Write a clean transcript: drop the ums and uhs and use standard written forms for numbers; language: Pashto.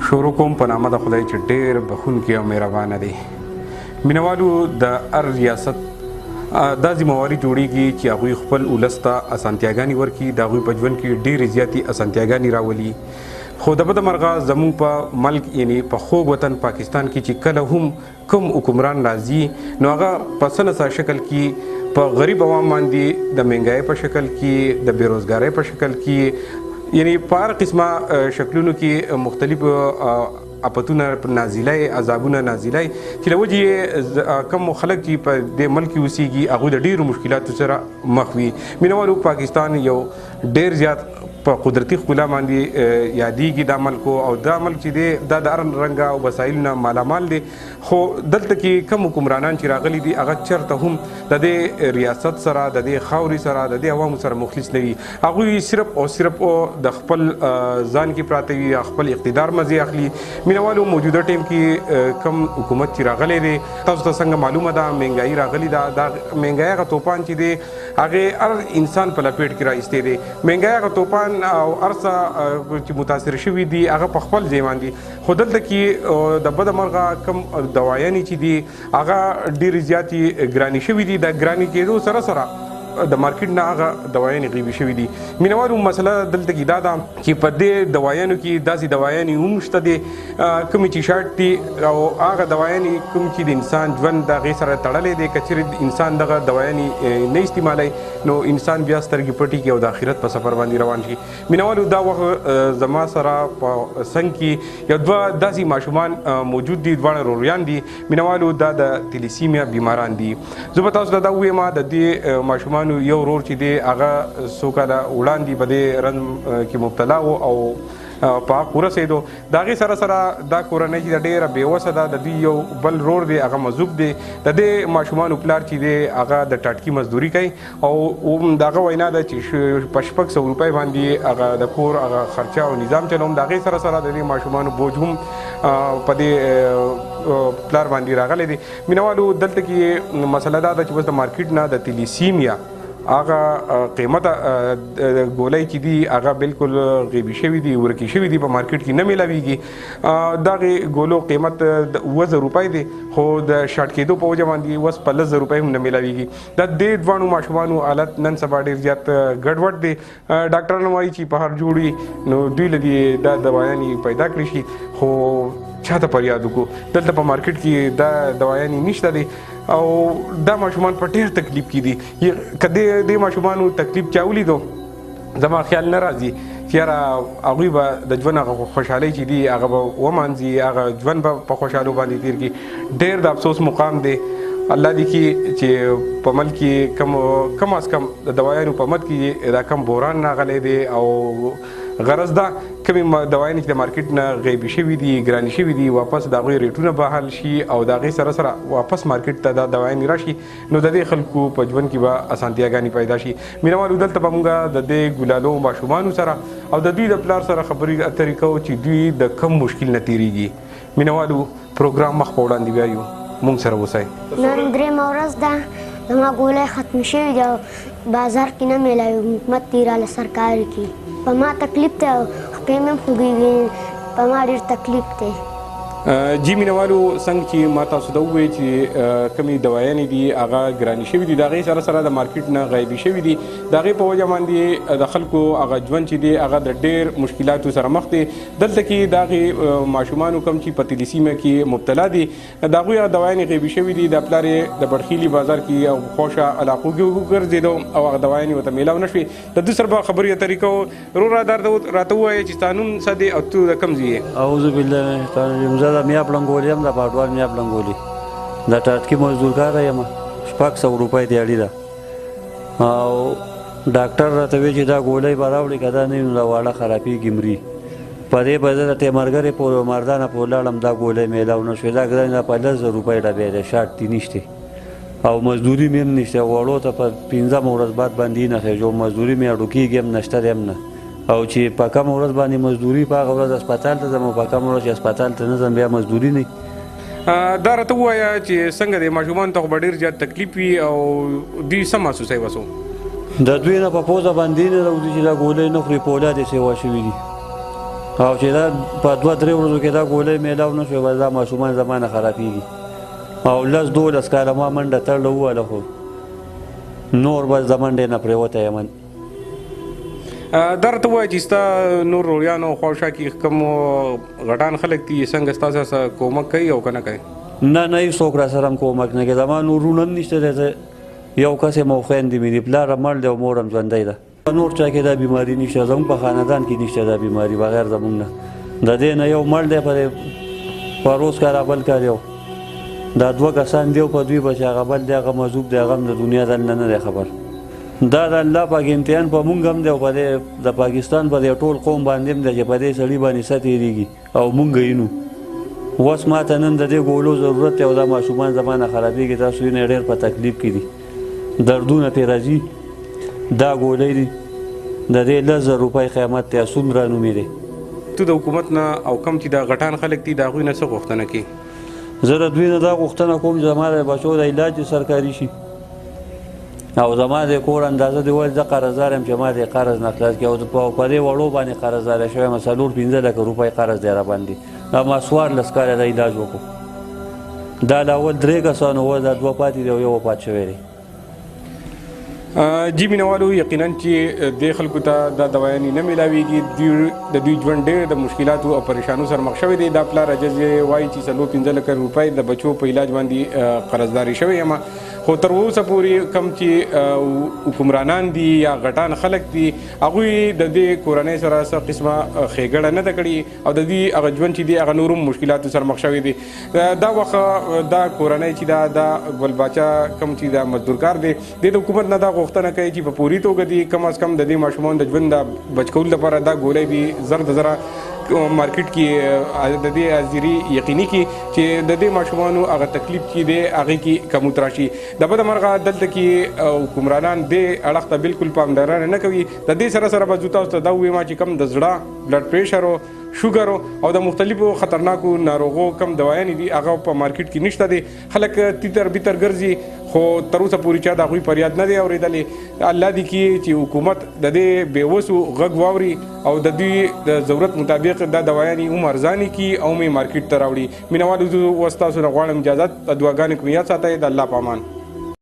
شروع کوم په نامه د خدای چې ډېر بخونکی او مهربانه دی. مینوالو د هر ریاست دا ذمهواري جوړیږي چې هغوی خپل ولس ته اسانتیاګانې ورکړي، د هغوی په ژوند کې ډېرې زیاتې اسانتیاګانې راولي. خو د بده مرغه زموږ په ملک یعنی په خوږ وطن پاکستان کې چې کله هم کوم حکمران راځي نو هغه په څه نڅه شکل کې په غریب عوام باندې د مهنګایۍ په شکل کې، د بېروزګارۍ په شکل کې، یعنی په هر قسمه شکلونو کې مختلف اپتونه نازلای، عذابونه نازلای چې له وجې کم خلک چې په دې ملک کې اوسېږي هغوی د ډېرو مشکلاتو سره مخ وي. مینوالو پاکستان یو ډېر زیات په قدرتي ښکلا باندې یادېږي دا ملک، او دا ملک چې دی دا د هر رنګه او وسایلو نه مالامال دی. خو دلته کې کم حکمرانان چې راغلي دي هغه چېرته هم د دې ریاست سره، د دې خاورې سره، د دې عوامو سره مخلص نه وي. هغوی صرف او صرف د خپل ځان کې پراته وي، خپل اقتدار مزې اخلي. مینوالو موجوده ټایم کې کم حکومت چې راغلی دی تاسو ته څنګه معلومه ده مهنګایي راغلې ده. دا مهنګایي هغه توپان چې دی هغې هر انسان په لپیټ کې راایستی دی. مهنګایي هغه توپان او هر څه چې متاثر شوي دي هغه په خپل ځای باندې. خو دلته کې د بده مرغه کم دوايانې چې دي هغه ډېرې زیاتې ګرانې شوي دي. د ګرانې کېدو سره سره د مارکیټ نه هغه دوايانې غیبي شوي دي. مینوالو مسله دلته کې دا ده چې په دې دوايانو کې داسې دوايانې هم شته دي کومې چې شارټ دي، او هغه دوايانې کوم چې د انسان ژوند د هغې سره تړلی دی. که چېرې انسان دغه دوايانې نه استعمالوي نو انسان بیا سترګې پټي کړي او د آخرت په سفر باندې روان شي. مینوالو دا وخت زما سره په څنګ کې یو دوه داسې ماشومان موجود دي، دواړه روریان دي. مینوالو دا د تلیسیمیا بیماران دي. زه به تاسو ته دا ووایم د دې ماشومان یو ورور چې دی هغه څو کاله وړاندې په دې رنځ کې مبتلا و او په حق ورسېدو. د هغې سره سره دا کورنۍ چې ډېره بېوسه ده، د دوی یو بل ورور دی هغه مذوب دی. د دې ماشومانو پلار چې دی هغه د ټاټکي مزدوري کوي او د هغه وینا ده چې په 600 روپۍ باندې هغه د کور هغه خرچه او نظام چلوم. د هغې سره سره د دې ماشومانو بوج هم په دې پلار باندې راغلی دی. مینوالو دلته کې مسله دا ده چې بس د مارکیټ نه د تلیسیمیا هغه قیمت ګولۍ چې دي هغه بالکل غیبي شوي دي، ورکې شوي دي، په مارکیټ کې نه میلاویږي. دغې ګولو قیمت 2000 روپۍ دی، خو د شارټ کېدو په وجه باندې اوس په 10,000 روپۍ هم نه میلاویږي. د دې دواړو ماشومانو حالت نن سبا ډېر زیات ګډوډ دی. ډاکټران وایي چې په هر جوړ وي نو دوی له دې دا دوايانې پیدا کړي شي، خو چاته فریاد وکړو؟ دلته په مارکیټ کې دا دوايانې نشته دي او دا ماشومان په ډېر تکلیف کې دي. که دې ماشومانو تکلیف چا ولیدو زما خیال نه راځي چې یاره هغوی به د ژوند هغه خوشحالۍ چې دي هغه به ومانځي، هغه ژوند به په خوشحالو باندې تېر کړي. ډېر د افسوس مقام دی. الله دې کړي چې په ملک کې کم از کم د دوايانو په مد کې دا کم بحران راغلی دی. او غرض دا کومې دوايانې چې د مارکیټ نه غیبي شوي دي، ګرانې شوي دي، واپس د هغوی ریټونه بحال شي او د هغې سره سره واپس مارکیټ ته دا دوايانې راشي نو د دې خلکو په ژوند کې به اسانتیاګانې پیدا شي. مینوالو دلته به موږ د دې ګلالو ماشومانو سره او د دوی د پلار سره خبرې اترې کوو چې دوی د کم مشکل نه تېرېږي. مینوالو پروګرام مخ په وړاندې بیایو، موږ سره اوسئ. نن درېیمه ورځ ده زما ګولۍ ختم شوي دي او بازار کې نه میلاوي. حکومت دې راله سرکار کړي. په ما تکلیف دی او خپې مې هم خوږېږي، په ما ډېر تکلیف دی. جی مینوالو څنګه چې ما تاسو ته ووایي چې کومې دوايانې دي هغه ګرانې شوي دي، د هغې سره سره د مارکیټ نه غیبي شوي دي. د هغې په وجه باندې د خلکو هغه ژوند چې دی هغه د ډېر مشکلاتو سره مخ دی. دلته کې د هغې ماشومانو کوم چې په تلیسیمیا کې مبتلا دي د هغوی هغه دوايانې غیبي شوي دي. د پلار یې د بړخیلي بازار کې او خوشه علاقو کې وګرځېدو او هغه دوايانې ورته میلاو نه شوې. د دوی سره به خبرې اترې کوو. ورور راته ووایه چې ستا نوم څه دی او ته د کوم ځای یې؟ اعوذ بالله من الشیطان الرجیم. زه د میا پلنګولي یم، د پاټوال میا پلنګولي، د ټاټکي مزدورکاره یم. 600 روپۍ دیاړي ده او ډاکټر راته وایي چې دا ګولۍ به راوړي، که دا نه وي نو دا واړه خرابېږي مري. په دې به زه د تیمرګرې پورې مردانه پورې لاړم، دا ګولۍ میلاو نه شوې. دا ګرانې ده، په 10,000 روپۍ ډبې دی، شارټ دې نشته او مزدوري مې هم نشته. وړو ته په 15 ورځ بعد باندې نه خېږو، مزدوري مې اډو کېږي هم نشته دی هم نه. او چې په کم ورځ باندې مزدوري په هغه ورځ اسپتال ته ځم او په کم ورځ چې اسپتال ته نه ځم بیا مزدوري نه. دا راته ووایه چې څنګه دی ماشومانو ته خو به ډېر زیات تکلیف وي او دوی څه محسوسوي وسو؟ د دوی نه په پوزه باندې نه راوځي چې دا ګولۍ نه خوري، په اولاد یې سیوا شوي دي. او چې دا په 2-3 ورځو کې دا ګولۍ میلاو نه شوې بس دا ماشومان زما نه خرابېږي او 10-12 کاله ما منډه تړله ووهله خو نور بس د منډې نه پرېوتی یم دا راته ووایه چې ستا نور روریانو خواوشا کې کوم غټان خلک دي څنګه ستا سره کومک کوي او که نه کوي نه نه هېڅوک را سره هم کومک نه کوي زما نور وروڼه هم نشته دی یو کس یم او خویندې مې دي پلار هم مړ دی او مور هم ژوندی ده نور چا کې دا بیماري نشته زموږ په خاندان کې نشته دا بیماري بغیر زموږ نه د دې نه یو مړ دی په روز کار بل کار یو دا 2 کسان دی په دوی بچ هغه بل دی هغه مذوب دی هغه هم د دنیا دلته نه دی خبر دا د الله پاک امتحان په مونږ هم دی او په د پاکستان په دې ټول قوم باندې هم دی چې په دې سړي باندې څه تېرېږي او مونږ یینو اوس ما ته نن د دې ګولو ضرورت دی او دا ماشومان زما نه خرابېږي تاسو یې ډېر په تکلیف کې دي دردونه پرې راځي دا ګولۍ دي د دې 10,000 روپۍ قیمت دی څومره نومې دی تو د حکومت نه او کم چې دا غټان خلک دي د هغوی نه څه غوښتنه کوي زه د دوی نه دا غوښتنه کوم چې زما د بچو د علاج سرکاري شي او زما د کور اندازه دی وایي زه قرضدار یم چې ما دې قرض نه خلاص کړي او په دې وړو باندې قرضداری شوی یم 4-5 لکه روپۍ قرض دی راباندې دا ما 14 کاله د علاج وکړو دا لا اول 3 کسانو وه دا 2 پاتې دی او یو وفات شوی دی جی مینوالو یقینا چې دې خلکو ته دا دوايانې نه میلاویږي د دوی ژوند ډېر د مشکلاتو او پریشانو سره مخ شوی دی دا پلار عجز وایي چې 4-5 لکه روپۍ د بچو په علاج باندې قرضداري شوی یم خو تر اوسه پورې کم چې حکمرانان دي یا غټان خلک دي هغوی د دې کورنۍ سره څه قسمه ښېګړه نه ده کړې او د دوی هغه ژوند چې دی هغه نور هم مشکلاتو سره مخ شوی دی دا وخت دا کورنۍ چې دا ګل باچا کم چې دا مزدورکار دی د حکومت نه دا غوښتنه کوي چې په پوري توګه دي کم از کم د دې ماشومانو د ژوند د بچ کولو لپاره دا ګولۍ به زر د زره مارکیټ کې د دې حاضري یقیني کړي چې د دې ماشومانو هغه تکلیف چې دی هغې کې کموت راشي د بده مرغه دلته کې حکمرانان دې اړخ ته بالکل پاملرنه نه کوي د دې سره سره به زه تاسو ته دا ووایم چې کم د زړه بلډ پریشر شوګر او د مختلفو خطرناکو ناروغو کم دوايانې دي هغه په مارکیټ کې نشته دي خلک تیتر بیتر ګرځي خو تر اوسه پورې چا د هغوی فریاد نه دی اورېدلې الله دې کړي چې حکومت د دې بېوسو غږ واوري او د دوی د ضرورت مطابق دا دوايانې هم ارزانې کړي او مې مارکیټ ته راوړي مینوالو زه اوس تاسو نه غواړم اجازت دعاګانې کوم یاد ساتئ د الله په امان